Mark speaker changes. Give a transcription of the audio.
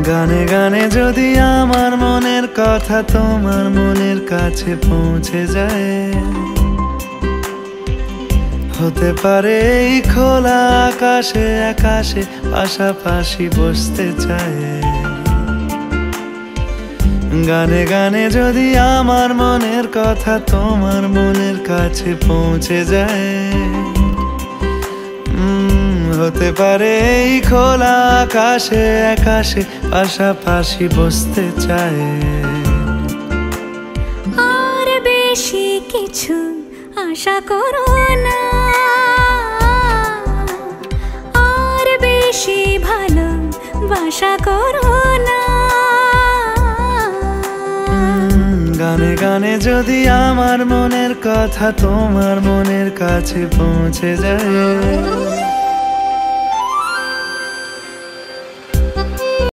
Speaker 1: গানে গানে যদি আমার মনের কথা তোমার মনের কাছে পৌঁছে যায়, হতে পারে এই খোলা আকাশে আকাশে পাশাপাশি বসতে চায়। গানে গানে যদি আমার মনের কথা তোমার মনের কাছে পৌঁছে যায়, হতে পারে এই খোলা আকাশে আকাশে পাশাপাশি বসতে চায়।
Speaker 2: আর বেশি কিছু আশা করো না, আর বেশি ভালোবাসা করো না।
Speaker 1: গানে গানে যদি আমার মনের কথা তোমার মনের কাছে পৌঁছে যায়।